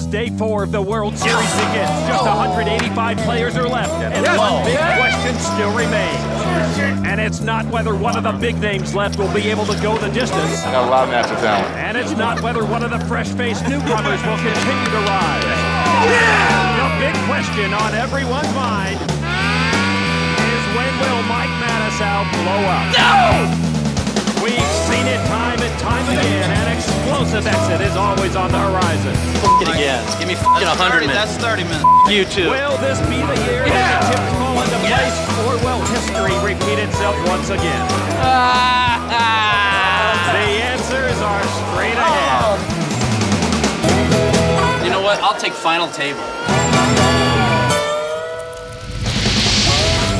day 4 of the World Series begins. Just 185 players are left, and one big question still remains. And it's not whether one of the big names left will be able to go the distance. Got a lot of natural talent. And it's not whether one of the fresh-faced newcomers will continue to rise. The big question on everyone's mind is, when will Mike Matusow blow up? No! We've seen it time and time again. An explosive exit is always on the horizon. F*** it again. Give me f***ing 100 minutes. That's 30 minutes. You too. Will this be the year that the chips fall into place, or will history repeat itself once again? The answers are straight ahead. You know what? I'll take final table.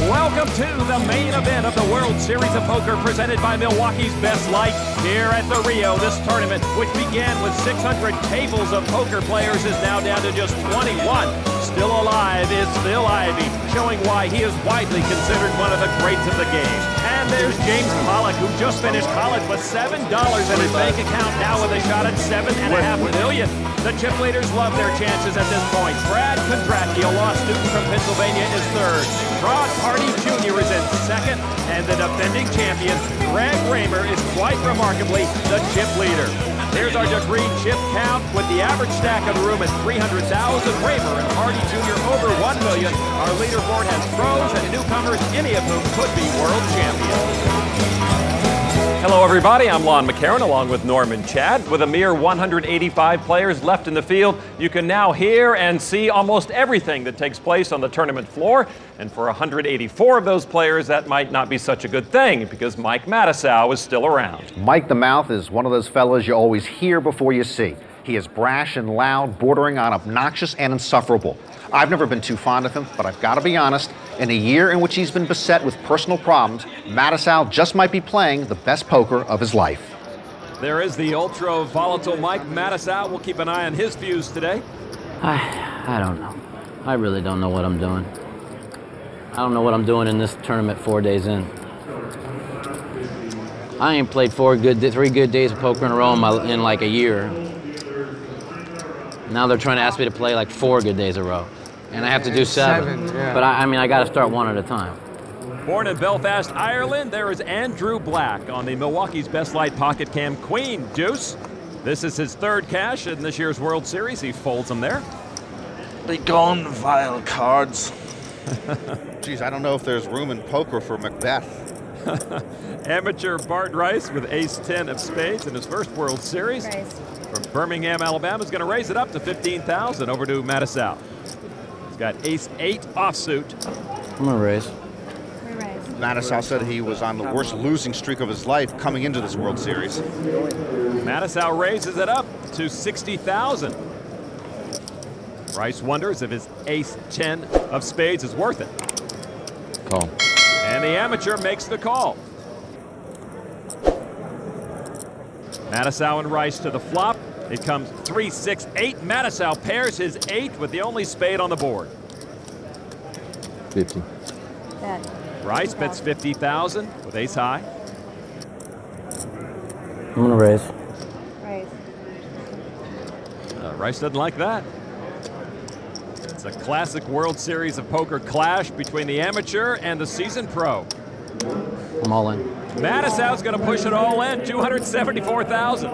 Welcome to the main event of the World Series of Poker, presented by Milwaukee's Best Light. Here at the Rio, this tournament, which began with 600 tables of poker players, is now down to just 21. Still alive is Phil Ivey, showing why he is widely considered one of the greats of the game. And there's James Pollock, who just finished college with $7 in his bank account, now with a shot at $7.5 million. The chip leaders love their chances at this point. Brad Kondracki, a law student from Pennsylvania, is third. Rod Party Jr. is in second, and the defending champion, Greg Raymer, is quite remarkably the chip leader. Here's our degree chip count, with the average stack of the room at 300,000. Raymer and Party Jr. over 1 million. Our leaderboard has pros and newcomers, any of whom could be world champions. Hello everybody, I'm Lon McCarron along with Norman Chad. With a mere 185 players left in the field, you can now hear and see almost everything that takes place on the tournament floor. And for 184 of those players, that might not be such a good thing, because Mike Matusow is still around. Mike the Mouth is one of those fellas you always hear before you see. He is brash and loud, bordering on obnoxious and insufferable. I've never been too fond of him, but I've got to be honest, in a year in which he's been beset with personal problems, Matusow just might be playing the best poker of his life. There is the ultra-volatile Mike Matusow. We'll keep an eye on his views today. I don't know. I really don't know what I'm doing. I don't know what I'm doing in this tournament 4 days in. I ain't played 3 good days of poker in a row in like a year. Now they're trying to ask me to play like 4 good days in a row. And I have to do 7. Yeah. But I mean, I got to start one at a time. Born in Belfast, Ireland, there is Andrew Black on the Milwaukee's Best Light Pocket Cam Queen Deuce. This is his 3rd cash in this year's World Series. He folds them there. Be gone, vile cards. Geez, I don't know if there's room in poker for Macbeth. Amateur Bart Rice with ace-10 of spades in his first World Series. From Birmingham, Alabama, is going to raise it up to 15,000 over to Matusow. He's got ace-8 offsuit. I'm going to raise. Matusow said he was on the worst losing streak of his life coming into this World Series. Matusow raises it up to 60,000. Rice wonders if his ace-10 of spades is worth it. Call. And the amateur makes the call. Matusow and Rice to the flop. It comes 3-6-8. Matusow pairs his 8 with the only spade on the board. 50. Rice bets 50,000 with ace high. I'm going to raise. Rice doesn't like that. It's a classic World Series of Poker clash between the amateur and the seasoned pro. I'm all in. Matusow's going to push it all in, 274,000.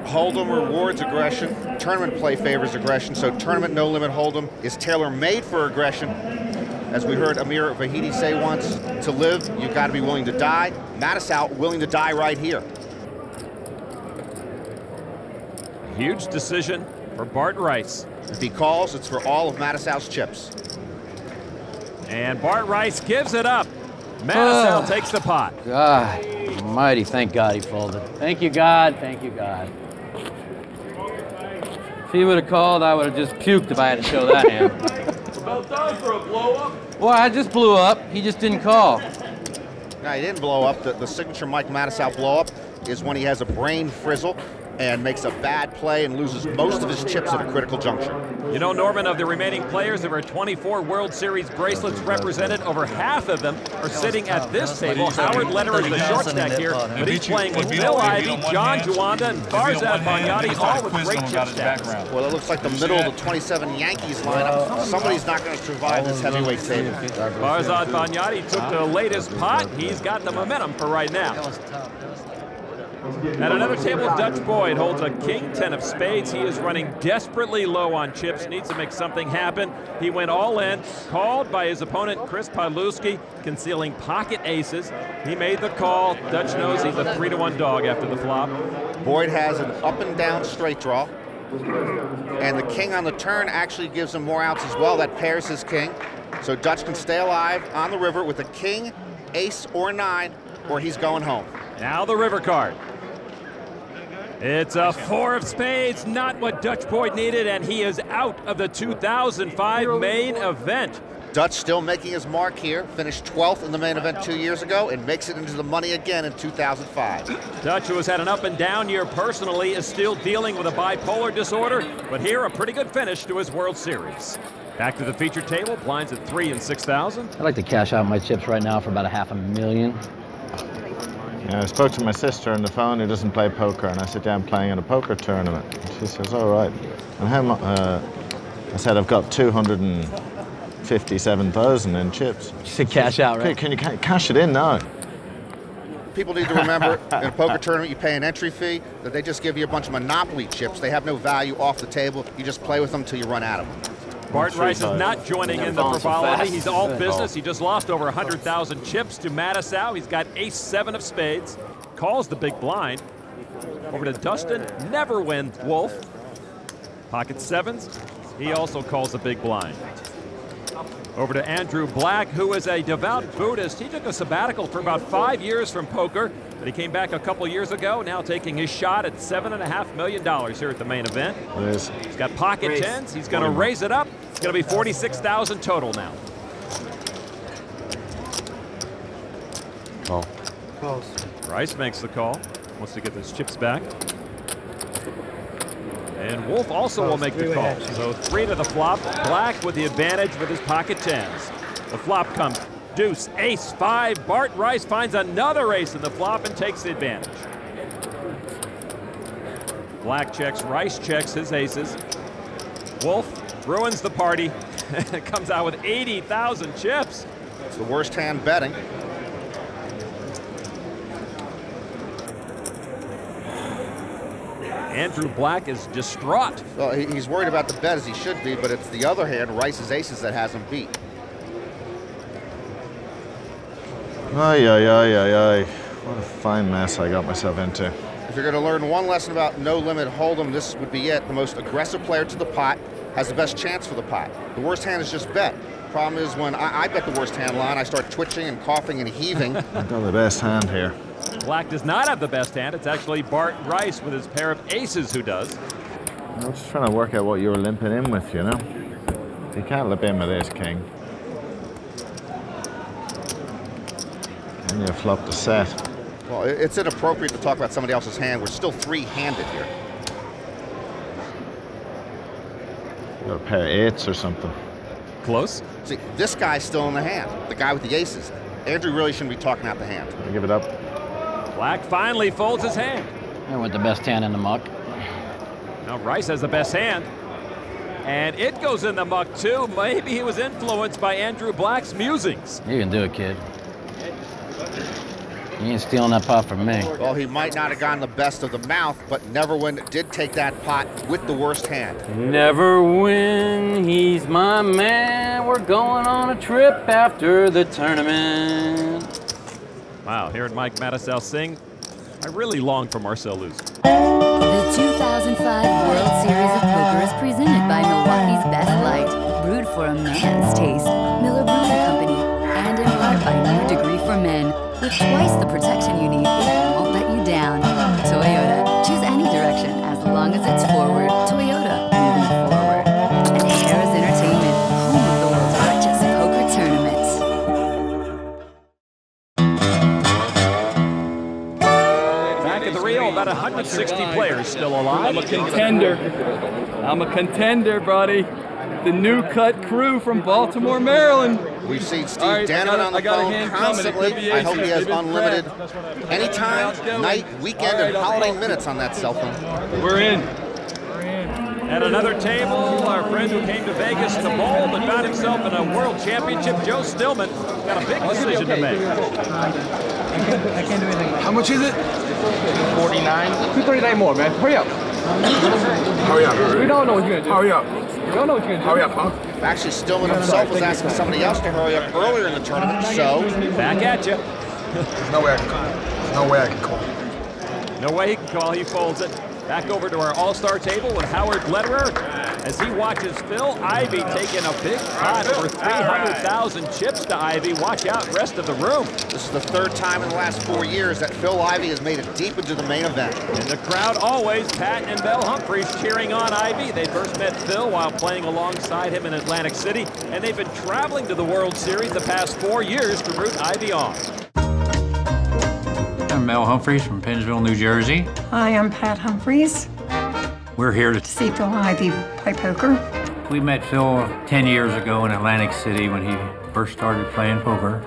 Hold'em rewards aggression. Tournament play favors aggression, so tournament no limit hold'em is tailor-made for aggression. As we heard Amir Vahidi say once, to live, you've got to be willing to die. Matusow willing to die right here. Huge decision for Bart Rice. If he calls, it's for all of Matusow's chips. And Bart Rice gives it up. Matusow takes the pot. God almighty, thank God he folded. Thank you, God. Thank you, God. If he would have called, I would have just puked if I had to show that hand. About time for a blow-up. Well, I just blew up. He just didn't call. No, he didn't blow up. The signature Mike Matusow blow-up is when he has a brain frizzle and makes a bad play and loses most of his chips at a critical juncture. You know, Norman, of the remaining players, there are 24 World Series bracelets represented. Over half of them are sitting at this table. Howard Lederer is the short stack here, but he's playing with Bill Ivey, John Juanda, and Farzad Banyati, all with great chip stacks. Well, it looks like the middle of the 27 Yankees lineup. Somebody's not going to survive this heavyweight table. Farzad Banyati took the latest pot. He's got the momentum for right now. At another table, Dutch Boyd holds a king 10 of spades. He is running desperately low on chips, needs to make something happen. He went all in, called by his opponent Chris Podluski, concealing pocket aces. He made the call. Dutch knows he's a 3-1 dog after the flop. Boyd has an up and down straight draw, and the king on the turn actually gives him more outs as well. That pairs his king, so Dutch can stay alive on the river with a king, ace, or 9, or he's going home. Now the river card. It's a 4 of spades, not what Dutch Boyd needed, and he is out of the 2005 main event. Dutch still making his mark here, finished 12th in the main event 2 years ago and makes it into the money again in 2005. Dutch, who has had an up and down year personally, is still dealing with a bipolar disorder, but here a pretty good finish to his World Series. Back to the feature table, blinds at 3 and 6,000. I'd like to cash out my chips right now for about $500,000. Yeah, I spoke to my sister on the phone who doesn't play poker, and I sit down playing in a poker tournament. And she says, all right. And how much? I said, I've got 257,000 in chips. You said cash out, right? Can you cash it in now? People need to remember, in a poker tournament, you pay an entry fee, that they just give you a bunch of Monopoly chips. They have no value off the table. You just play with them until you run out of them. Bart Rice is not joining in the frivolity. He's all business. He just lost over 100,000 chips to Matusow. He's got ace-7 of spades. Calls the big blind. Over to Dustin, never win Wolf. Pocket sevens. He also calls the big blind. Over to Andrew Black, who is a devout Buddhist. He took a sabbatical for about 5 years from poker, but he came back a couple years ago, now taking his shot at $7.5 million here at the main event. He's got pocket tens. He's going to raise it up. It's going to be 46,000 total now. Call. Rice makes the call. Wants to get those chips back. And Wolf also will make the call. So 3 to the flop. Black with the advantage with his pocket tens. The flop comes deuce, ace, 5. Bart Rice finds another ace in the flop and takes the advantage. Black checks, Rice checks his aces. Wolf ruins the party. Comes out with 80,000 chips. It's the worst hand betting. Andrew Black is distraught. Well, he's worried about the bet as he should be, but it's the other hand, Rice's aces, that has him beat. Ay, ay, ay, ay, ay. What a fine mess I got myself into. If you're going to learn one lesson about no limit hold'em, this would be it. The most aggressive player to the pot has the best chance for the pot. The worst hand is just bet. Problem is when I bet the worst hand line, I start twitching and coughing and heaving. I've got the best hand here. Black does not have the best hand. It's actually Bart Rice with his pair of aces who does. I'm just trying to work out what you were limping in with, you know? You can't limp in with this king. And you flop the set. Well, it's inappropriate to talk about somebody else's hand. We're still 3-handed here. You got a pair of 8s or something. Close. See, this guy's still in the hand, the guy with the aces. Andrew really shouldn't be talking out the hand. I give it up. Black finally folds his hand. I went the best hand in the muck. Now Rice has the best hand. And it goes in the muck too. Maybe he was influenced by Andrew Black's musings. You can do it, kid. You ain't stealing that pot from me. Well, he might not have gotten the best of the mouth, but Neverwin did take that pot with the worst hand. Never win, he's my man. We're going on a trip after the tournament. Wow, hearing Mike Matusow sing, I really long for Marcel losing. The 2005 World Series of Poker is presented by Milwaukee's Best Light, brewed for a man's taste. Miller Brewing Company, and in part by New Degree for Men, with twice the protection you need, it won't let you down. Toyota, choose any direction as long as it's forward. Toyota, moving forward. And Harris Entertainment, home of the world's richest poker tournaments. Back at the the Rio, about 160 players still alive. I'm a contender. I'm a contender, buddy. The new cut crew from Baltimore, Maryland. We've seen Steve Dannemann on the phone constantly. I hope he has unlimited anytime, night, weekend, and holiday minutes on that cell phone. We're in. At another table, our friend who came to Vegas to bowl but found himself in a world championship, Joe Stillman, got a big decision to make. I can't do anything. How much is it? 49. 239 more, man. Hurry up. Hurry up. We don't know what you're gonna do. Hurry up. We don't know what you're gonna do. Hurry up, huh? Actually, Stillman himself was asking somebody else to hurry up earlier in the tournament, so... Back at you. There's no way I can call. There's no way I can call. No way he can call, he folds it. Back over to our all-star table with Howard Lederer as he watches Phil Ivey taking a big pot, over 300,000 chips to Ivey. Watch out, rest of the room. This is the third time in the last 4 years that Phil Ivey has made it deep into the main event. In the crowd, always Pat and Belle Humphreys cheering on Ivey. They first met Phil while playing alongside him in Atlantic City, and they've been traveling to the World Series the past 4 years to root Ivey on. I'm Mel Humphreys from Pennsville, New Jersey. Hi, I'm Pat Humphreys. We're here to See Phil Ivey play poker. We met Phil 10 years ago in Atlantic City when he first started playing poker.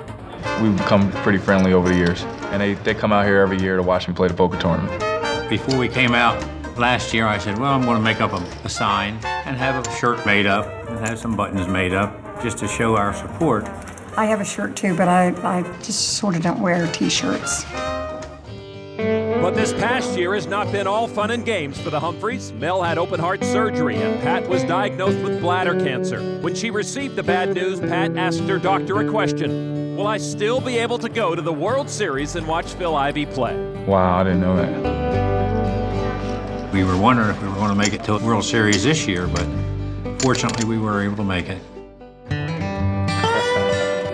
We've become pretty friendly over the years, and they come out here every year to watch me play the poker tournament. Before we came out last year, I said, well, I'm going to make up a sign and have a shirt made up and have some buttons made up just to show our support. I have a shirt too, but I just sort of don't wear t-shirts. But this past year has not been all fun and games for the Humphreys. Mel had open heart surgery and Pat was diagnosed with bladder cancer. When she received the bad news, Pat asked her doctor a question. Will I still be able to go to the World Series and watch Phil Ivey play? Wow, I didn't know that. We were wondering if we were going to make it to the World Series this year, but fortunately we were able to make it.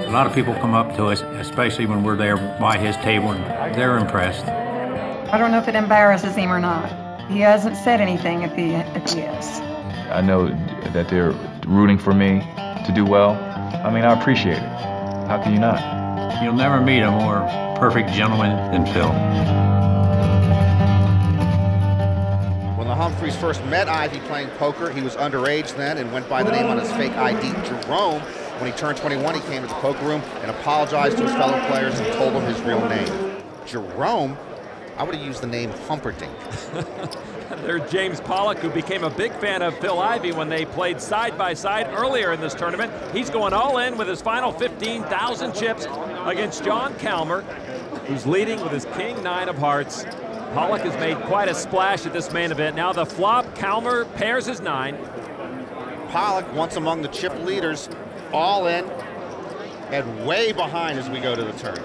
A lot of people come up to us, especially when we're there by his table, and they're impressed. I don't know if it embarrasses him or not. He hasn't said anything if he is. I know that they're rooting for me to do well. I mean, I appreciate it. How can you not? You'll never meet a more perfect gentleman than Phil. When the Humphreys first met Ivey playing poker, he was underage then and went by the name on his fake ID, Jerome. When he turned 21, he came to the poker room and apologized to his fellow players and told them his real name. Jerome? I would have used the name Humperdinck. There's James Pollock, who became a big fan of Phil Ivey when they played side by side earlier in this tournament. He's going all in with his final 15,000 chips against John Calmer, who's leading with his King-9 of hearts. Pollock has made quite a splash at this main event. Now the flop, Calmer pairs his 9. Pollock, once among the chip leaders, all in and way behind as we go to the turn.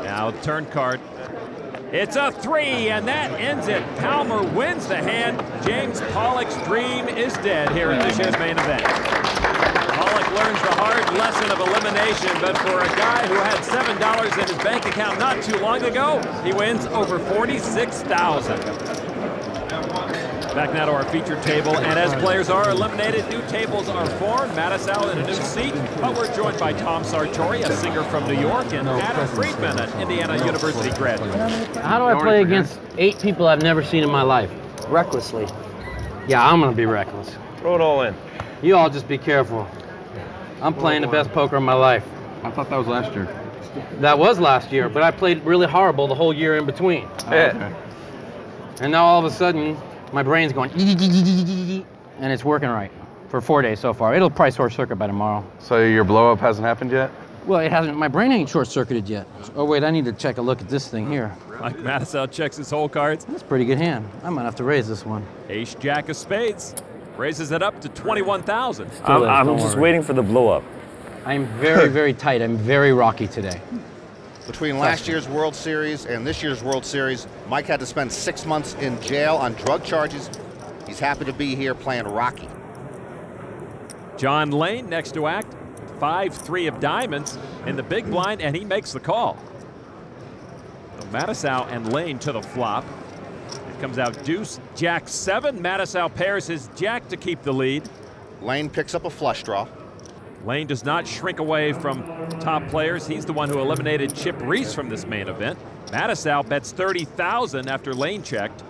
Now turn card. It's a 3, and that ends it. Calmer wins the hand. James Pollock's dream is dead here at this year's main event. Pollock learns the hard lesson of elimination, but for a guy who had $7 in his bank account not too long ago, he wins over $46,000. Back now to our featured table, and as players are eliminated, new tables are formed. Matusow in a new seat, but we're joined by Tom Sartori, a singer from New York, and Adam Friedman, an Indiana University graduate. How do I play against 8 people I've never seen in my life? Recklessly. Yeah, I'm gonna be reckless. Throw it all in. You all just be careful. I'm playing the best poker of my life. I thought that was last year. That was last year, but I played really horrible the whole year in between. Yeah. Okay. And now all of a sudden, my brain's going, and it's working right for 4 days so far. It'll probably short circuit by tomorrow. So your blow up hasn't happened yet? Well, it hasn't. My brain ain't short circuited yet. Oh wait, I need to check a look at this thing here. Mike Matusow checks his hole cards. That's a pretty good hand. I might have to raise this one. Ace Jack of spades raises it up to 21,000. I'm just waiting for the blow up. I'm very, very tight. I'm very rocky today. Between last year's World Series and this year's World Series, Mike had to spend 6 months in jail on drug charges. He's happy to be here playing Rocky. John Lane next to act. 5-3 of diamonds in the big blind, and he makes the call. So Matusow and Lane to the flop. It comes out deuce, jack 7. Matusow pairs his jack to keep the lead. Lane picks up a flush draw. Lane does not shrink away from top players. He's the one who eliminated Chip Reese from this main event. Matusow bets 30,000 after Lane checked.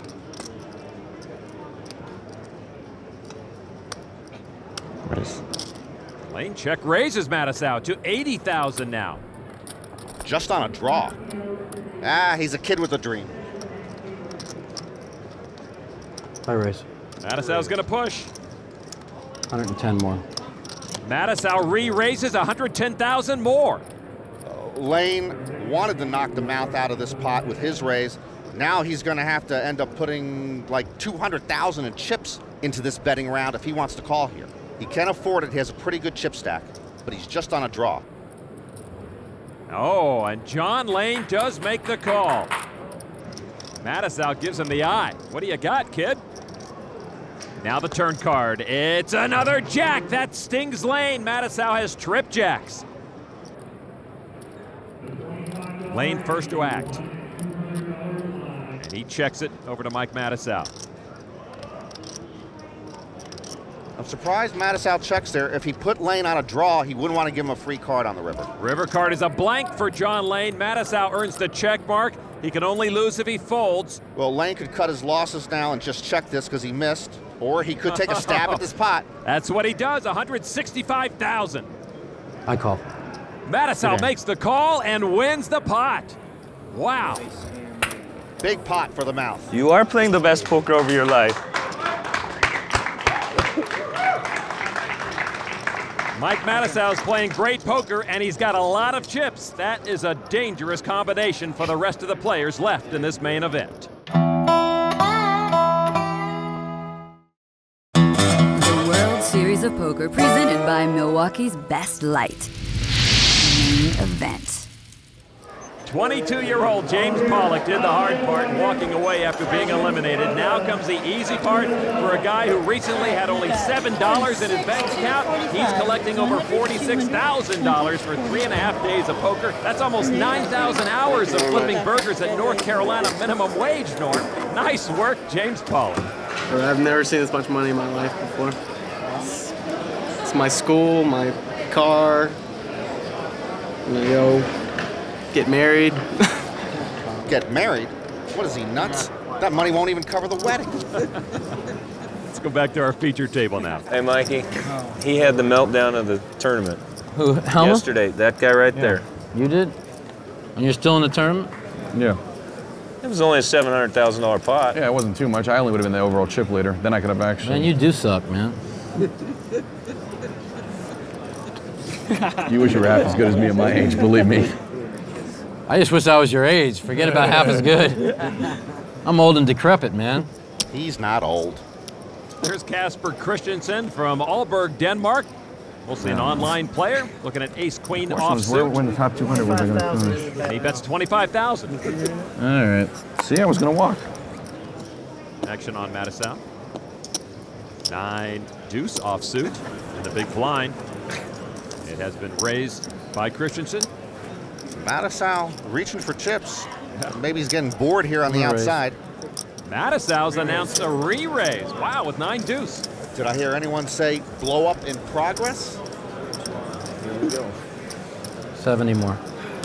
Lane check raises Matusow to 80,000 now. Just on a draw. Ah, he's a kid with a dream. I raise. Matusow's going to push. 110 more. Matusow re-raises 110,000 more. Lane wanted to knock the mouth out of this pot with his raise. Now he's going to have to end up putting like 200,000 in chips into this betting round if he wants to call here. He can afford it. He has a pretty good chip stack, but he's just on a draw. Oh, and John Lane does make the call. Matusow gives him the eye. What do you got, kid? Now the turn card. It's another jack. That stings Lane. Matusow has trip jacks. Lane first to act. And he checks it over to Mike Matusow. I'm surprised Matusow checks there. If he put Lane on a draw, he wouldn't want to give him a free card on the river. River card is a blank for John Lane. Matusow earns the check mark. He can only lose if he folds. Well, Lane could cut his losses now and just check this because he missed, or he could take a stab at this pot. That's what he does, 165,000. I call. Matusow makes the call and wins the pot. Wow. Big pot for the mouth. You are playing the best poker of your life. Mike Matusow's playing great poker, and he's got a lot of chips. That is a dangerous combination for the rest of the players left in this main event. The World Series of Poker presented by Milwaukee's Best Light. Main event. 22-year-old James Pollock did the hard part, walking away after being eliminated. Now comes the easy part for a guy who recently had only $7 in his bank account. He's collecting over $46,000 for 3.5 days of poker. That's almost 9,000 hours of flipping burgers at North Carolina minimum wage, Norm. Nice work, James Pollock. I've never seen this much money in my life before. It's my school, my car, get married. Get married? What is he, nuts? That money won't even cover the wedding. Let's go back to our feature table now. Hey, Mikey. He had the meltdown of the tournament. Who, Helma? Yesterday. That guy right there. You did? And you're still in the tournament? Yeah. It was only a $700,000 pot. Yeah, it wasn't too much. I only would have been the overall chip leader. Then I could have actually... Man, you do suck, man. You wish you were half as good as me at my age, believe me. I just wish I was your age. Forget about half as good. I'm old and decrepit, man. He's not old. There's Casper Christensen from Aalborg, Denmark. We'll see an online player looking at ace-queen offsuit. When the top 200 was going to finish. And he bets 25,000. All right. See, I was going to walk. Action on Matusow. 9 deuce offsuit in the big blind. It has been raised by Christensen. Matusow reaching for chips. Maybe he's getting bored here on the outside. Matusow's announced a re-raise. Wow, with 9 deuce. Did I hear anyone say blow up in progress? Here we go. 70 more.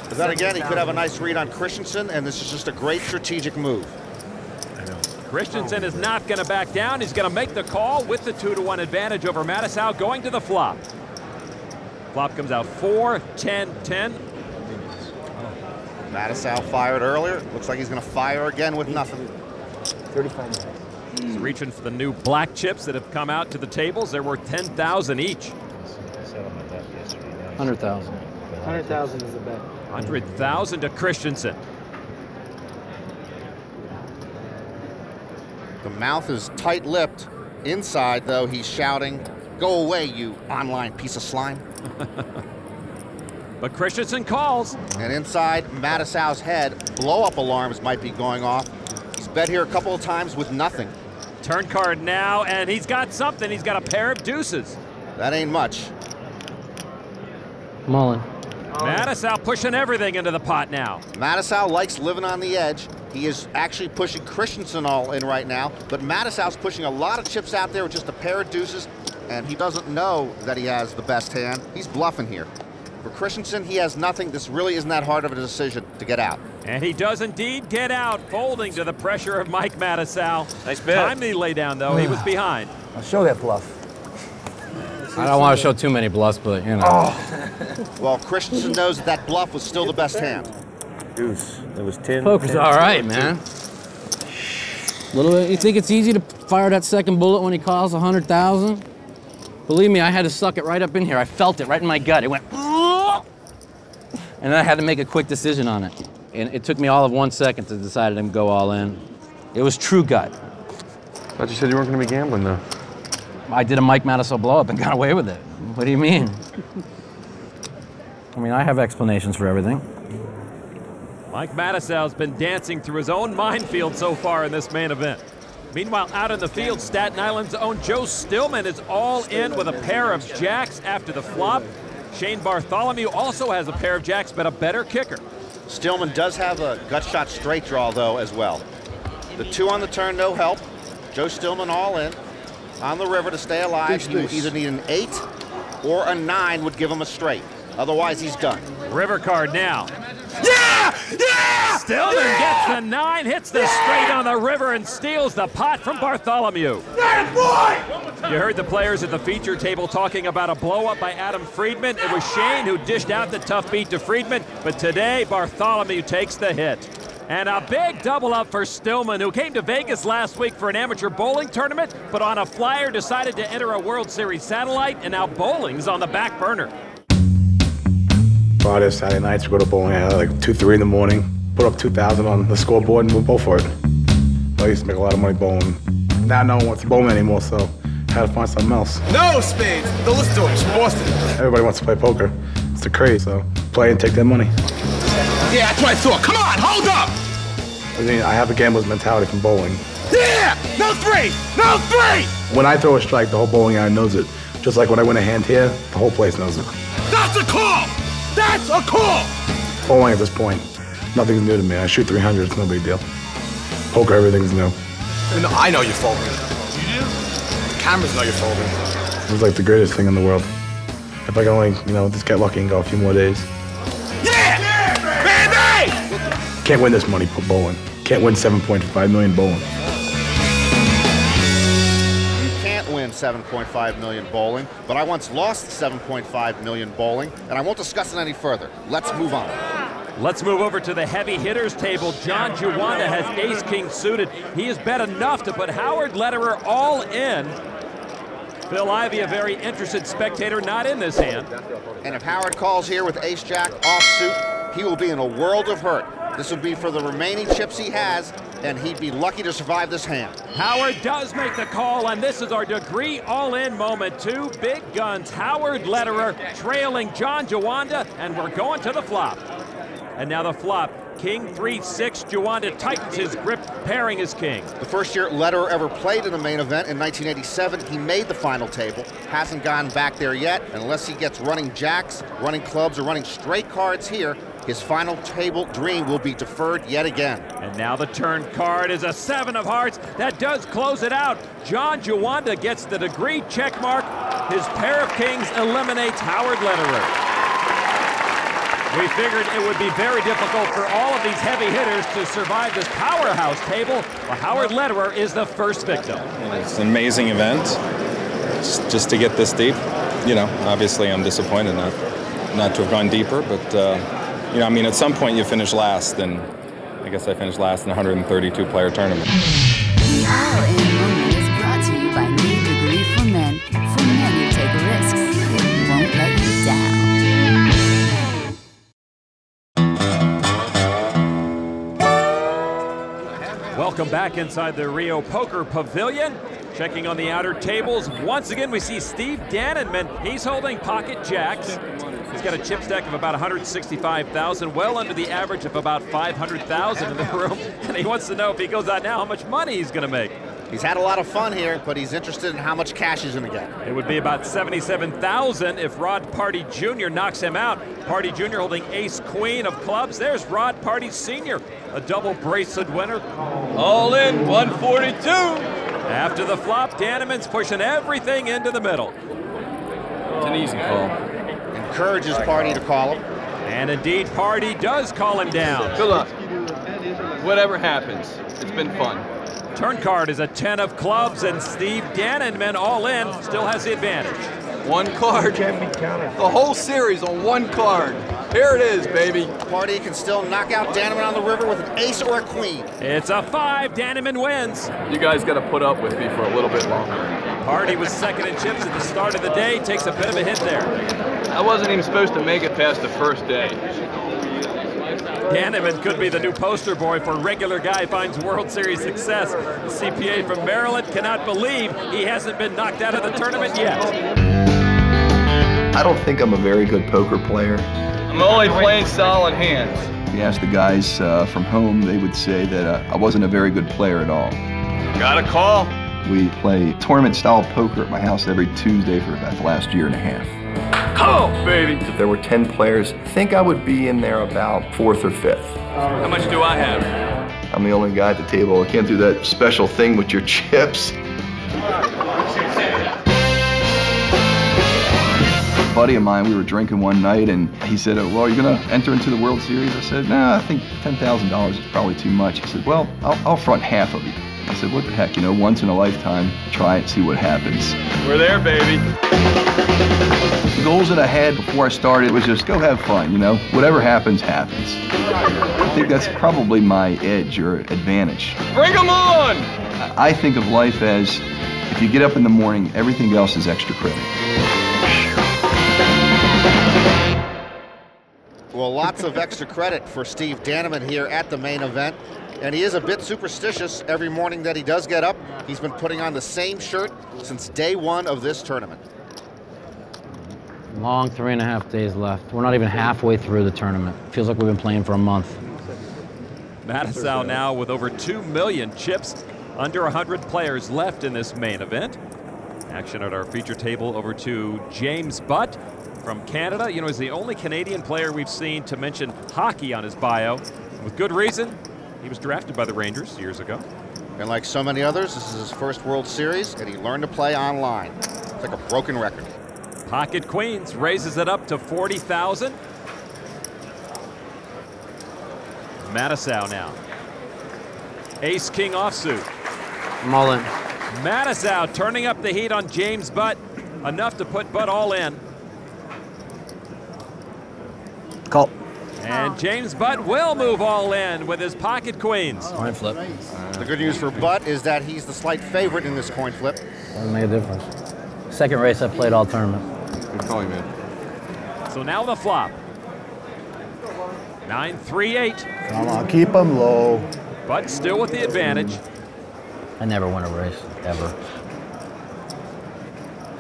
But then again, he could have a nice read on Christensen, and this is just a great strategic move. Christensen is not going to back down. He's going to make the call with the 2-to-1 advantage over Matusow, going to the flop. Flop comes out 4, 10, 10. Matusow fired earlier. Looks like he's going to fire again with nothing. 35. He's reaching for the new black chips that have come out to the tables. They're worth 10,000 each. 100,000. 100,000 is the bet. 100,000 to Christensen. The mouth is tight-lipped. Inside, though, he's shouting, "Go away, you online piece of slime." But Christensen calls. And inside Matusow's head, blow-up alarms might be going off. He's bet here a couple of times with nothing. Turn card now, and he's got something. He's got a pair of deuces. That ain't much. Mullen. Matusow pushing everything into the pot now. Matusow likes living on the edge. He is actually pushing Christensen all in right now, but Matusow's pushing a lot of chips out there with just a pair of deuces, and he doesn't know that he has the best hand. He's bluffing here. For Christensen, he has nothing. This really isn't that hard of a decision to get out. And he does indeed get out, folding to the pressure of Mike Matusow. Nice bet. Time to lay down, though. He was behind. I'll show that bluff. I don't want to show too many bluffs, but you know. Oh. Well, Christensen knows that bluff was still the best hand. Deuce. It was 10. Poker's 10, all right, man. You think it's easy to fire that second bullet when he calls 100,000? Believe me, I had to suck it right up in here. I felt it right in my gut. It went, and then I had to make a quick decision on it. And it took me all of 1 second to decide to go all in. It was true gut. Thought you said you weren't going to be gambling, though. I did a Mike Matusow blow-up and got away with it. What do you mean? I mean, I have explanations for everything. Mike Matusow's been dancing through his own minefield so far in this main event. Meanwhile, out in the field, Staten Island's own Joe Stillman is all in with a pair of jacks after the flop. Shane Bartholomew also has a pair of jacks, but a better kicker. Stillman does have a gut shot straight draw, though, as well. The 2 on the turn, no help. Joe Stillman all in. On the river to stay alive, he would either need an 8 or a 9 would give him a straight. Otherwise, he's done. River card now. Yeah! Yeah! Stillman gets the 9, hits the straight on the river, and steals the pot from Bartholomew. You heard the players at the feature table talking about a blow-up by Adam Friedman. It was Shane who dished out the tough beat to Friedman, but today Bartholomew takes the hit. And a big double up for Stillman, who came to Vegas last week for an amateur bowling tournament, but on a flyer decided to enter a World Series satellite, and now bowling's on the back burner. Friday, Saturday nights, we go to bowling at like 2, 3 in the morning, put up 2,000 on the scoreboard, and we'll bowl for it. I used to make a lot of money bowling. Now no one wants to bowl me anymore, so I had to find something else. No, Spades! Don't listen to it. It's from Boston. Everybody wants to play poker. It's the craze, so play and take their money. Yeah, that's what I thought. Come on, hold up! I mean, I have a gambler's mentality from bowling. Yeah! No 3! No 3! When I throw a strike, the whole bowling alley knows it. Just like when I win a hand here, the whole place knows it. That's a call! That's a call! Bowling at this point, nothing's new to me. I shoot 300, it's no big deal. Poker, everything's new. I know you're folding. You do? The cameras know you're folding. It's like the greatest thing in the world. If I can only, just get lucky and go a few more days. Yeah! Baby! Can't win this money bowling. Can't win 7.5 million bowling. You can't win 7.5 million bowling, but I once lost 7.5 million bowling, and I won't discuss it any further. Let's move on. Let's move over to the heavy hitters table. John Juwanda has ace-king suited. He has bet enough to put Howard Lederer all in. Phil Ivey, a very interested spectator, not in this hand. And if Howard calls here with ace-jack offsuit, he will be in a world of hurt. This would be for the remaining chips he has, and he'd be lucky to survive this hand. Howard does make the call, and this is our degree all-in moment. 2 big guns, Howard Lederer trailing John Juwanda, and we're going to the flop. And now the flop, king 3-6, Juwanda tightens his grip, pairing his king. The first year Lederer ever played in a main event in 1987, he made the final table. Hasn't gone back there yet, and unless he gets running jacks, running clubs, or running straight cards here, his final table dream will be deferred yet again. And now the turn card is a 7 of hearts. That does close it out. John Juwanda gets the degree check mark. His pair of kings eliminates Howard Lederer. We figured it would be very difficult for all of these heavy hitters to survive this powerhouse table. Well, Howard Lederer is the first victim. It's an amazing event. Just to get this deep, obviously I'm disappointed not to have gone deeper, but I mean, at some point you finish last, and I guess I finished last in a 132-player tournament. The All-In Moment is brought to you by New Degree for Men. For men who take risks, it won't let you down. Welcome back inside the Rio Poker Pavilion. Checking on the outer tables. Once again, we see Steve Dannemann. He's holding pocket jacks. He's got a chip stack of about 165,000, well under the average of about 500,000 in the room. And he wants to know if he goes out now how much money he's going to make. He's had a lot of fun here, but he's interested in how much cash he's going to get. It would be about 77,000 if Rod Party Jr. knocks him out. Party Jr. holding ace-queen of clubs. There's Rod Party Sr., a double bracelet winner. All in, 142. After the flop, Dannemann's pushing everything into the middle. It's an easy call. encourages Party to call him. And indeed, Party does call him down. Good luck. Whatever happens, it's been fun. Turn card is a 10 of clubs, and Steve Dannemann, all in, still has the advantage. One card. The whole series on one card. Here it is, baby. Party can still knock out Dannemann on the river with an ace or a queen. It's a 5. Dannemann wins. You guys got to put up with me for a little bit longer. Party was second in chips at the start of the day. Takes a bit of a hit there. I wasn't even supposed to make it past the first day. Dannemann could be the new poster boy for regular guy finds World Series success. The CPA from Maryland cannot believe he hasn't been knocked out of the tournament yet. I don't think I'm a very good poker player. I'm only playing solid hands. If you ask the guys from home, they would say that I wasn't a very good player at all. Got a call? We play tournament-style poker at my house every Tuesday for about the last year and a half. Call, baby! If there were 10 players, I think I would be in there about 4th or 5th. How much do I have? I'm the only guy at the table. I can't do that special thing with your chips. A buddy of mine, we were drinking one night, and he said, well, are you going to enter into the World Series? I said, nah, I think $10,000 is probably too much. He said, well, I'll front half of you. I said, what the heck, you know, once in a lifetime, try it, see what happens. We're there, baby. The goals that I had before I started was just go have fun, you know? Whatever happens, happens. I think that's probably my edge or advantage. Bring them on! I think of life as, if you get up in the morning, everything else is extra credit. Well, lots of extra credit for Steve Dannemann here at the main event. And he is a bit superstitious. Every morning that he does get up, he's been putting on the same shirt since day one of this tournament. Long 3.5 days left. We're not even halfway through the tournament. Feels like we've been playing for a month. Matusow now with over 2 million chips, under 100 players left in this main event. Action at our feature table over to James Butt from Canada. You know, he's the only Canadian player we've seen to mention hockey on his bio. With good reason. He was drafted by the Rangers years ago. And like so many others, this is his first World Series, and he learned to play online. It's like a broken record. Pocket Queens raises it up to 40,000. Matusow now. Ace King offsuit. I'm all in. Matusow turning up the heat on James Butt, enough to put Butt all in. Call. And James Butt will move all in with his pocket queens. Coin flip. The good news for Butt is that he's the slight favorite in this coin flip. Doesn't make a difference. Second race I played all tournament. Good calling, man. So now the flop. 9-3-8. Come on, keep them low. Butt still with the advantage. I never win a race, ever.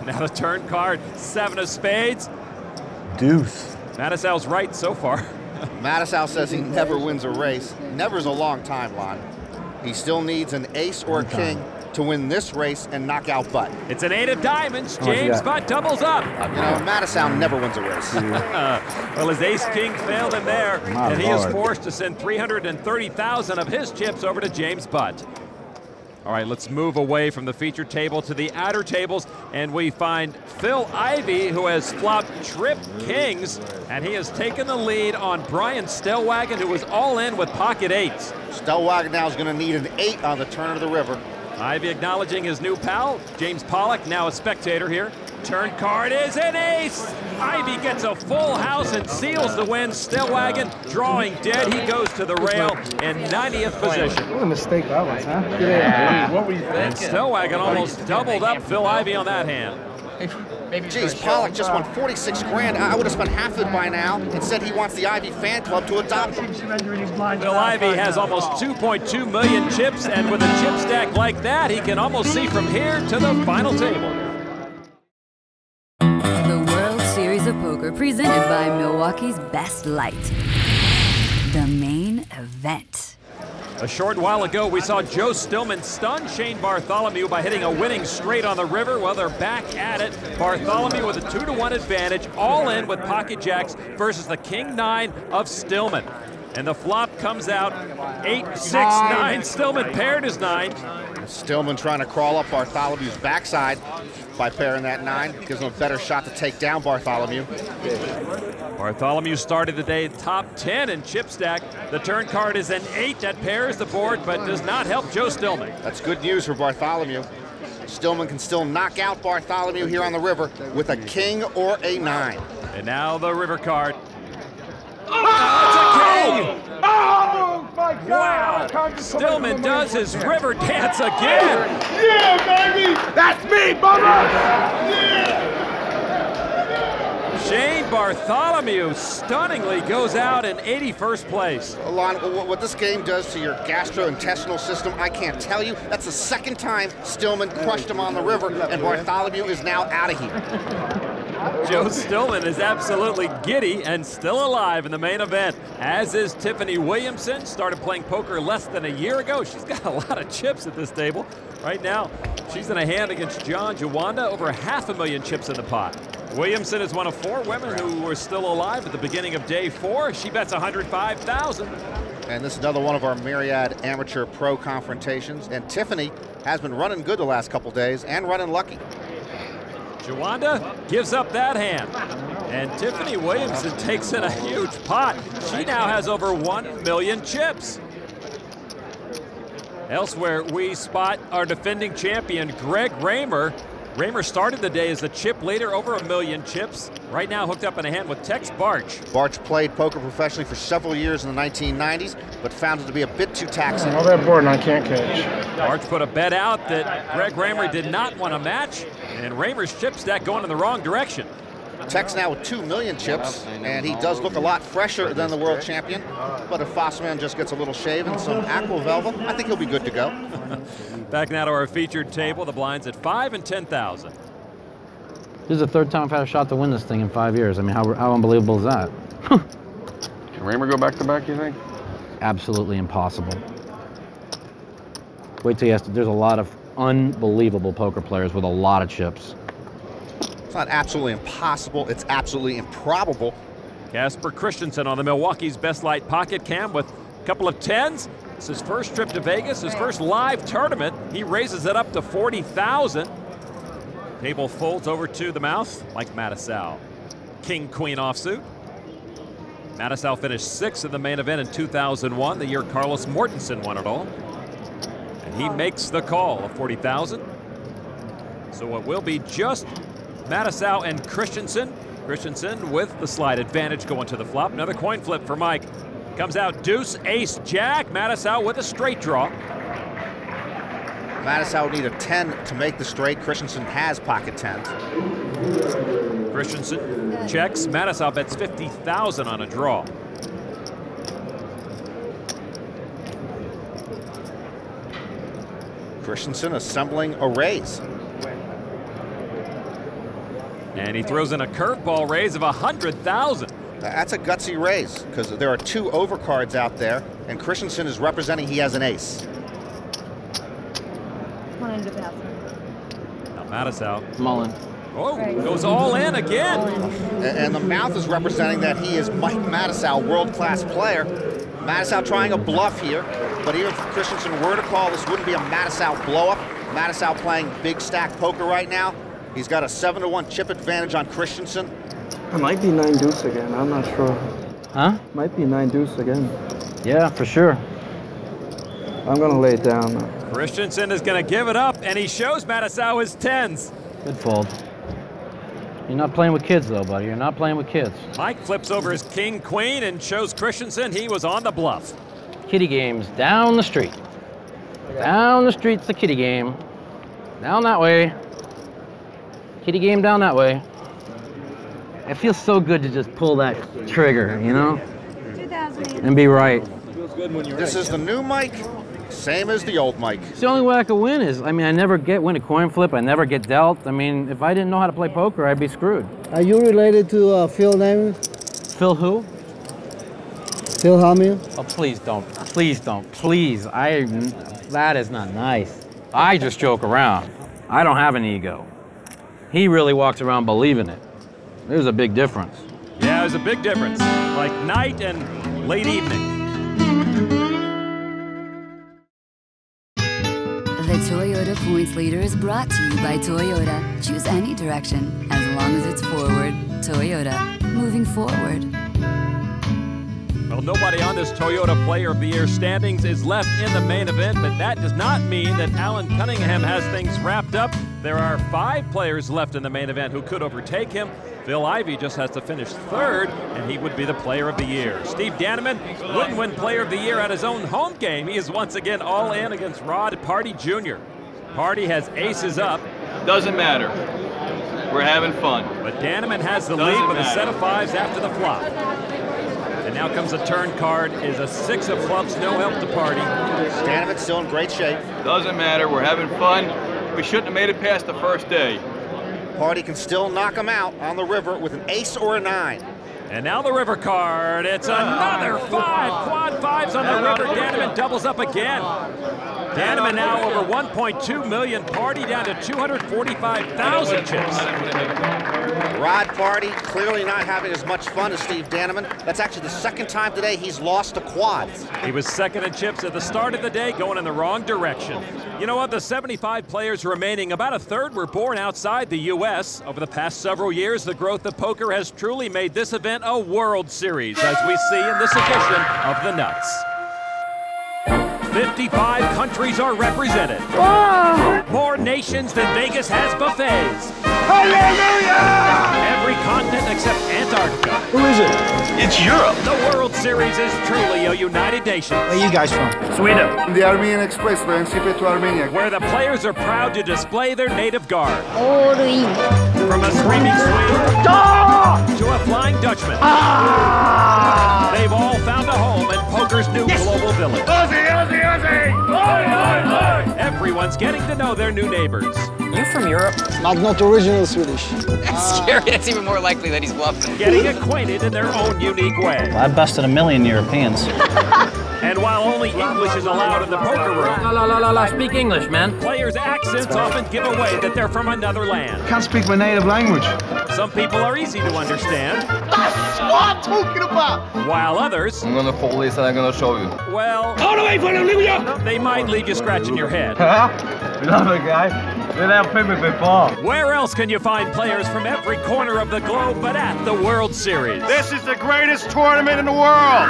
Now the turn card, 7 of spades. Deuce. Matusow's right so far. Matusow says he never wins a race. Never's a long time, Lon. He still needs an ace or a king to win this race and knock out Butt. It's an 8 of diamonds. James Butt doubles up. You know, Matusow never wins a race. Well, his ace-king failed him there, and he is forced to send 330,000 of his chips over to James Butt. All right, let's move away from the feature table to the outer tables, and we find Phil Ivey, who has flopped trip kings, and he has taken the lead on Brian Stellwagen, who was all in with pocket 8s. Stellwagen now is going to need an 8 on the turn of the river. Ivey acknowledging his new pal, James Pollock, now a spectator here. Turn card is an ace! Ivey gets a full house and seals the win. Stellwagen drawing dead. He goes to the rail in 90th position. What a mistake that was, huh? Yeah. What were you thinking? And Stellwagen almost doubled up Phil Ivey on that hand. Geez, Pollock just won 46 grand. I would have spent half of it by now. Instead, he wants the Ivey fan club to adopt him. Phil Ivey has almost 2.2 million chips, and with a chip stack like that, he can almost see from here to the final table. The World Series of Poker presented by Milwaukee's Best Light. The main event. A short while ago, we saw Joe Stillman stun Shane Bartholomew by hitting a winning straight on the river. Well, they're back at it. Bartholomew with a 2-to-1 advantage, all in with pocket jacks versus the King-9 of Stillman. And the flop comes out 8-6-9. Stillman paired his 9. Stillman trying to crawl up Bartholomew's backside. by pairing that 9. Gives him a better shot to take down Bartholomew. Bartholomew started the day top 10 in chip stack. The turn card is an 8 that pairs the board, but does not help Joe Stillman. That's good news for Bartholomew. Stillman can still knock out Bartholomew here on the river with a king or a 9. And now the river card. Oh, it's a king! Oh, my God! Wow! Stillman does his river dance again! Yeah, baby! That's me, Bubba! Yeah! Shane Bartholomew stunningly goes out in 81st place. Alon, what this game does to your gastrointestinal system, I can't tell you. That's the second time Stillman crushed him on the river, and Bartholomew is now out of here. Joe Stillman is absolutely giddy and still alive in the main event, as is Tiffany Williamson. Started playing poker less than a year ago. She's got a lot of chips at this table. Right now, she's in a hand against John Jawanda, over 500,000 chips in the pot. Williamson is one of 4 women who were still alive at the beginning of day 4. She bets 105,000. And this is another one of our myriad amateur pro confrontations. And Tiffany has been running good the last couple days and running lucky. Jawanda gives up that hand. And Tiffany Williamson takes in a huge pot. She now has over 1 million chips. Elsewhere, we spot our defending champion, Greg Raymer. Raymer started the day as the chip leader, over 1 million chips. Right now hooked up in a hand with Tex Barch. Barch played poker professionally for several years in the 1990s, but found it to be a bit too taxing. All that board and I can't catch. Barch put a bet out that Greg Raymer did not want to match, and Raymer's chip stack going in the wrong direction. Tex now with 2 million chips, and he does look a lot fresher than the world champion. But if Fossman just gets a little shave and some aqua velva, I think he'll be good to go. Back now to our featured table, the blinds at 5 and 10,000. This is the 3rd time I've had a shot to win this thing in 5 years. I mean, how unbelievable is that? Can Raymer go back-to-back, you think? Absolutely impossible. Wait till you ask. There's a lot of unbelievable poker players with a lot of chips. It's not absolutely impossible, it's absolutely improbable. Casper Christensen on the Milwaukee's Best Light pocket cam with a couple of 10s. It's his first trip to Vegas, his first live tournament. He raises it up to 40,000. Table folds over to the mouth, like Matusow. King, Queen offsuit. Matusow finished 6th in the main event in 2001, the year Carlos Mortensen won it all. And he makes the call of 40,000. So it will be just Matusow and Christensen. Christensen with the slight advantage going to the flop. Another coin flip for Mike. Comes out deuce, ace, jack. Matusow with a straight draw. Matusow would need a 10 to make the straight. Christensen has pocket 10s. Christensen checks. Matusow bets 50,000 on a draw. Christensen assembling a raise. And he throws in a curveball raise of 100,000. That's a gutsy raise because there are 2 overcards out there, and Christensen is representing he has an ace. 100,000. Now Matusow. Mullen. Oh, goes all in again. And the mouth is representing that he is Mike Matusow, world-class player. Matusow trying a bluff here, but even if Christensen were to call, this wouldn't be a Matusow blow-up. Matusow playing big stack poker right now. He's got a 7-to-1 chip advantage on Christensen. It might be 9 deuce again. I'm not sure. Huh? Might be 9 deuce again. Yeah, for sure. I'm gonna lay it down. Christensen is gonna give it up, and he shows Matusow his 10s. Good fold. You're not playing with kids, though, buddy. You're not playing with kids. Mike flips over his king, queen, and shows Christensen he was on the bluff. Kitty games down the street. Down the street's the kitty game. Down that way. Kitty game down that way. It feels so good to just pull that trigger, you know? And be right. This is the new Mike, same as the old Mike. It's the only way I could win is, I mean, I never win a coin flip. I never get dealt. I mean, if I didn't know how to play poker, I'd be screwed. Are you related to Phil Dannemann? Phil who? Phil Hamill? Oh, please don't. Please don't. Please. That is not nice. I just joke around. I don't have an ego. He really walks around believing it. There's a big difference. Yeah, there's a big difference. Like night and late evening. The Toyota Points Leader is brought to you by Toyota. Choose any direction, as long as it's forward. Toyota, moving forward. Well, nobody on this Toyota Player of the Year standings is left in the main event, but that does not mean that Alan Cunningham has things wrapped up. There are 5 players left in the main event who could overtake him. Phil Ivey just has to finish 3rd, and he would be the Player of the Year. Steve Dannemann wouldn't win Player of the Year at his own home game. He is once again all in against Rod Party Jr. Party has aces up. Doesn't matter. We're having fun. But Dannemann has the lead with a set of 5s after the flop. And now comes a turn card, is a 6 of clubs, no help to Party. Dannemann still in great shape. Doesn't matter, we're having fun. We shouldn't have made it past the first day. Party can still knock him out on the river with an ace or a 9. And now the river card, it's another 5, quad 5s on the river. Dannemann doubles up again. Dannemann now over 1.2 million, Party down to 245,000 chips. Rod Party clearly not having as much fun as Steve Dannemann. That's actually the 2nd time today he's lost to quads. He was 2nd in chips at the start of the day, going in the wrong direction. You know, of the 75 players remaining, about a 1/3 were born outside the U.S. Over the past several years, the growth of poker has truly made this event a World Series, as we see in this edition of the Nuts. 55 countries are represented. Oh! More nations than Vegas has buffets. Hallelujah! Every continent except Antarctica. Who is it? It's Europe. The World Series is truly a United Nations. Where are you guys from? Sweden. The Armenian Express, friendship to Armenia. Where the players are proud to display their native garb. All in. From a screaming Swede to a flying Dutchman. They've all found a home in poker's new global village. Aussie, Aussie, Aussie! Oi, oi, oi! Everyone's getting to know their new neighbors. You from Europe? Not original Swedish. That's scary. That's even more likely that he's bluffing. Getting acquainted in their own unique way. Well, I busted 1 million Europeans. And while only English is allowed in the poker room, Speak English, man. players' accents often give away that they're from another land. Can't speak my native language. Some people are easy to understand. That's what I'm talking about! While others, I'm gonna fold this and I'm gonna show you. well, All the way from Olivia! they might leave you scratching your head. Love it, guy. Didn't have paper before. Where else can you find players from every corner of the globe but at the World Series? This is the greatest tournament in the world!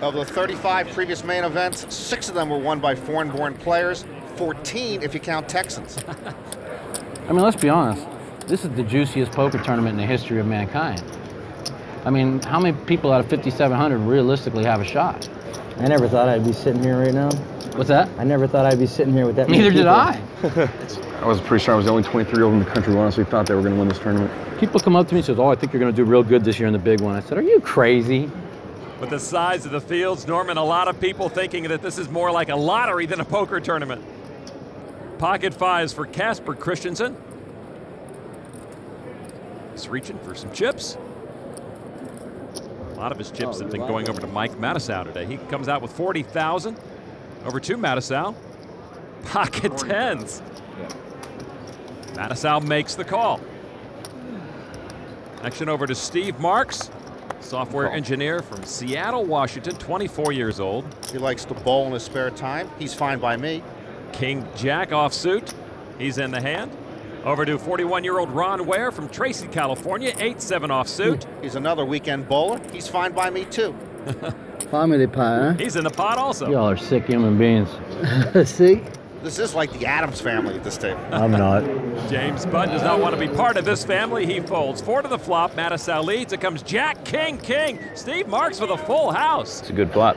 Of the 35 previous main events, 6 of them were won by foreign-born players, 14 if you count Texans. I mean, let's be honest. This is the juiciest poker tournament in the history of mankind. I mean, how many people out of 5,700 realistically have a shot? I never thought I'd be sitting here right now. What's that? I never thought I'd be sitting here with that many Neither did I. I was pretty sure I was the only 23-year-old in the country who honestly thought they were going to win this tournament. People come up to me and say, oh, I think you're going to do real good this year in the big one. I said, are you crazy? With the size of the fields, Norman, a lot of people thinking that this is more like a lottery than a poker tournament. Pocket 5s for Casper Christensen. He's reaching for some chips. A lot of his chips have been going over to Mike Matusow today. He comes out with 40,000 over to Matusow. Pocket 10s. Matusow makes the call. Action over to Steve Marks, software engineer from Seattle, Washington, 24 years old. He likes to bowl in his spare time. He's fine by me. King Jack offsuit. He's in the hand. Over to 41-year-old Ron Ware from Tracy, California, 8-7 offsuit. He's another weekend bowler. He's fine by me, too. Family pie, huh? He's in the pot also. Y'all are sick human beings. See? This is like the Addams family at this table. I'm not. James Budd does not want to be part of this family. He folds. 4 to the flop. Matusow leads. It comes Jack, King, King. Steve Marks with a full house. It's a good flop.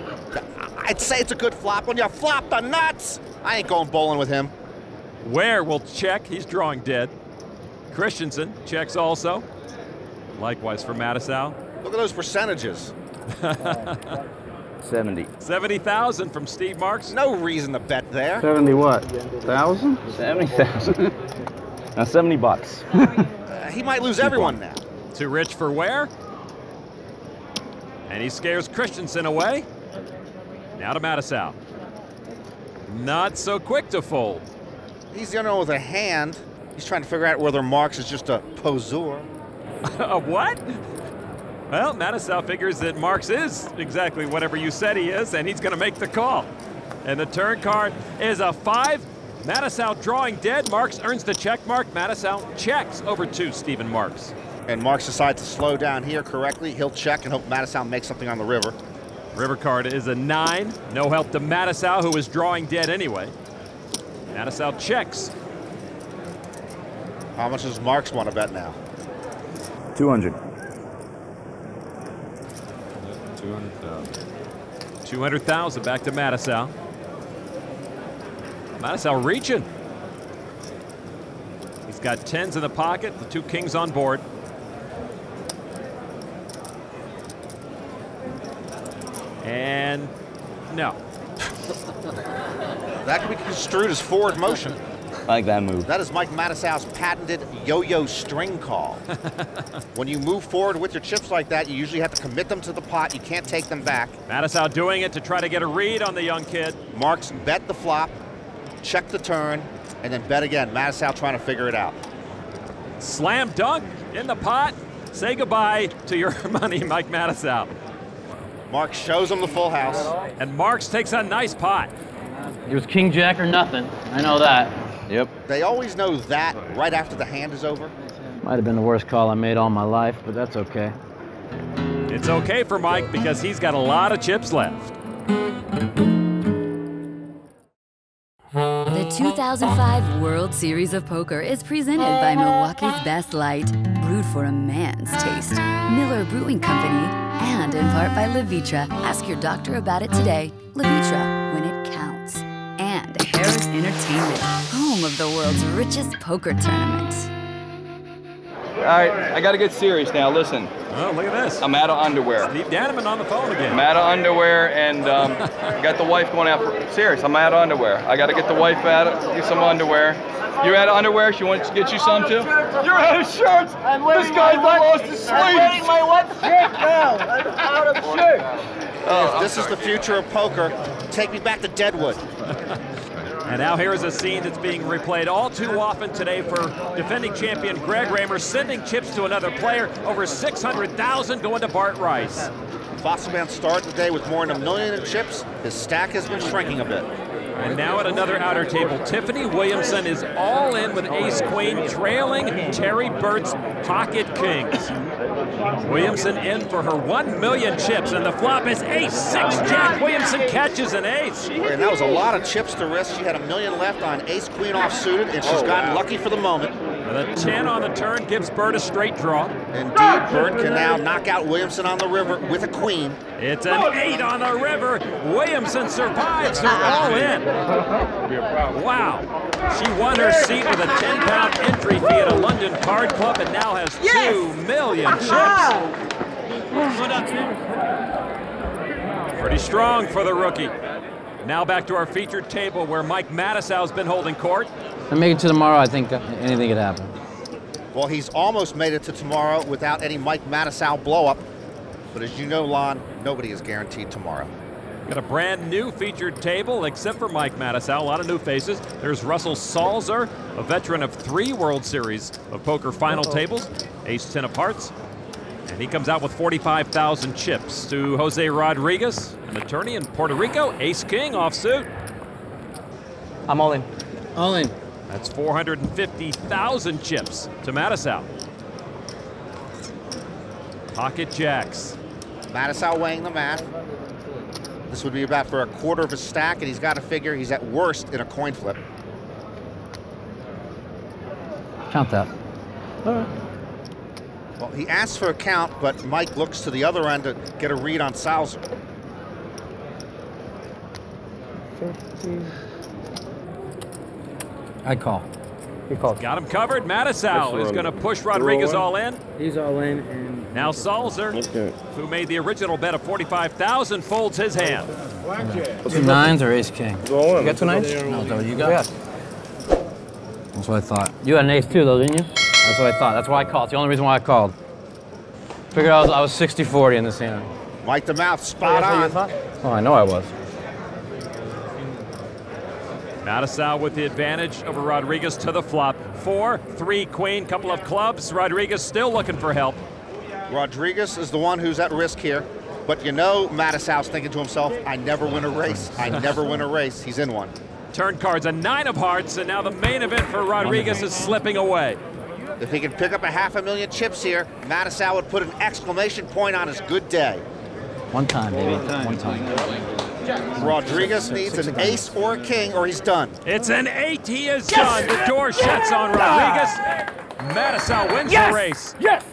I'd say it's a good flop when you flop the nuts. I ain't going bowling with him. Ware will check. He's drawing dead. Christensen checks also. Likewise for Matusow. Look at those percentages. 70. 70,000 from Steve Marks. No reason to bet there. 70 what? 1,000? 70,000. Now 70 bucks. He might lose everyone now. Too rich for Ware. And he scares Christensen away. Now to Matusow. Not so quick to fold. He's the only one with a hand. He's trying to figure out whether Marks is just a poseur. A what? Well, Matusow figures that Marks is exactly whatever you said he is, and he's going to make the call. And the turn card is a 5. Matusow drawing dead. Marks earns the check mark. Matusow checks over to Stephen Marks. And Marks decides to slow down here correctly. He'll check and hope Matusow makes something on the river. River card is a 9. No help to Matusow, who is drawing dead anyway. Matusow checks. How much does Marks want to bet now? 200. 200,000. 200,000 back to Matusow. Matusow reaching. He's got 10s in the pocket, the 2 kings on board. And no. That can be construed as forward motion. I like that move. That is Mike Matusow's patented yo-yo string call. When you move forward with your chips like that, you usually have to commit them to the pot. You can't take them back. Matusow doing it to try to get a read on the young kid. Marks bet the flop, check the turn, and then bet again. Matusow trying to figure it out. Slam dunk in the pot. Say goodbye to your money, Mike Matusow. Marks shows him the full house. And Marks takes a nice pot. It was king jack or nothing. I know that. Yep. They always know that right after the hand is over. Might have been the worst call I made all my life, but that's okay. It's okay for Mike because he's got a lot of chips left. The 2005 World Series of Poker is presented by Milwaukee's Best Light, brewed for a man's taste, Miller Brewing Company, and in part by Levitra. Ask your doctor about it today. Levitra, when it counts. And Harris Entertainment, home of the world's richest poker tournament. All right, I got to get serious now. Listen. Oh, look at this. I'm out of underwear. Steve Dannemann on the phone again. I'm out of underwear, and got the wife going out for... Serious, I'm out of underwear. I got to get the wife out, get some underwear. You're out of underwear? She wants to get you some, too? You're out of shirts! This guy's lost his sleeves! I'm wearing my wet shirt now! I'm out of shirts! If this is the future of poker, take me back to Deadwood. And now here is a scene that's being replayed all too often today for defending champion Greg Raymer, sending chips to another player. Over 600,000 going to Bart Rice. Fossilman started the day with more than $1 million in chips. His stack has been shrinking a bit. And now at another outer table, Tiffany Williamson is all in with ace-queen, trailing Terry Burt's pocket kings. Williamson in for her 1 million chips, and the flop is ace-6-jack. Williamson catches an ace. And that was a lot of chips to risk. She had $1 million left on ace-queen offsuited, and she's gotten lucky for the moment. The 10 on the turn gives Burt a straight draw. Indeed, Burt can now knock out Williamson on the river with a queen. It's an 8 on the river. Williamson survives her all in. Wow. She won her seat with a 10-pound entry fee at a London card club and now has 2 million chips. Pretty strong for the rookie. Now back to our featured table where Mike Matusow's been holding court. I make it to tomorrow, I think anything could happen. Well, he's almost made it to tomorrow without any Mike Matusow blow-up. But as you know, Lon, nobody is guaranteed tomorrow. Got a brand new featured table, except for Mike Matusow. A lot of new faces. There's Russell Salzer, a veteran of 3 World Series of Poker final tables. Ace-10 of hearts. And he comes out with 45,000 chips. To Jose Rodriguez, an attorney in Puerto Rico. Ace-king offsuit. I'm all in. All in. That's 450,000 chips to Matusow. Pocket jacks. Matusow weighing the math. This would be about for a quarter of his stack, and he's got to figure he's at worst in a coin flip. Count that. All right. Well, he asks for a count, but Mike looks to the other end to get a read on Salzer. 50. I call. He called. Got him covered. Matusow is going to push Rodriguez all in. He's all in, and now Salzer, who made the original bet of 45,000, folds his hand. 2 nines or ace king? You got 2 nines? No, is that what you got? Yeah. That's what I thought. You had an ace too, though, didn't you? That's what I thought. That's why I called. It's the only reason why I called. Figured I was 60-40 in this hand. Mike the mouth, spot on. Oh, I know I was. Matusow with the advantage over Rodriguez to the flop. 4, 3, queen, couple of clubs. Rodriguez still looking for help. Rodriguez is the one who's at risk here. But you know Matusow's thinking to himself, I never win a race. I never win a race. He's in one. Turn card's a 9 of hearts, and now the main event for Rodriguez is slipping away. If he can pick up a $500,000 chips here, Matusow would put an exclamation point on his good day. One time, baby. One time. Rodriguez needs an ace or a king, or he's done. It's an 8. He is done. The door shuts on Rodriguez. Matusow wins the race. Yes!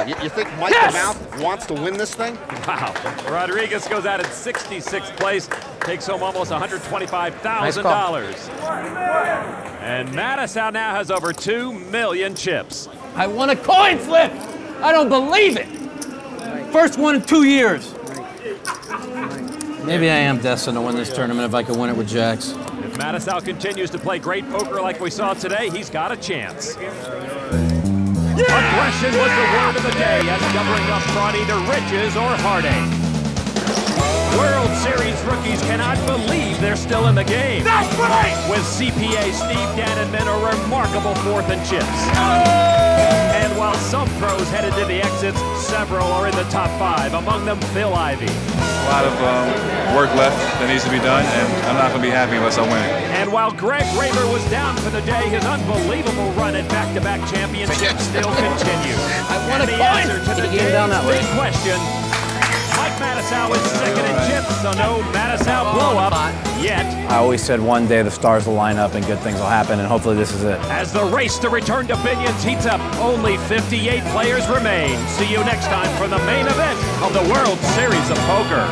You think Mike the Mouth wants to win this thing? Wow. Rodriguez goes out in 66th place, takes home almost $125,000. And Matusow now has over 2 million chips. I won a coin flip! I don't believe it! First one in 2 years. Maybe I am destined to win this tournament if I can win it with jacks. If Matusow continues to play great poker like we saw today, he's got a chance. Aggression was the word of the day as doubling up brought either riches or heartache. World Series rookies cannot believe they're still in the game. That's right! With CPA Steve Dannemann a remarkable 4th in chips. And while some pros headed to the exits, several are in the top 5, among them Phil Ivey. A lot of work left that needs to be done, and I'm not going to be happy unless I win it. And while Greg Raymer was down for the day, his unbelievable run at back-to-back championships still continues. I won a the coin! answer to the game's big question, Mike Matusow is second in chips, so no Matusow blow-up yet. I always said one day the stars will line up and good things will happen, and hopefully this is it. As the race to return to Binions heats up, only 58 players remain. See you next time for the main event of the World Series of Poker.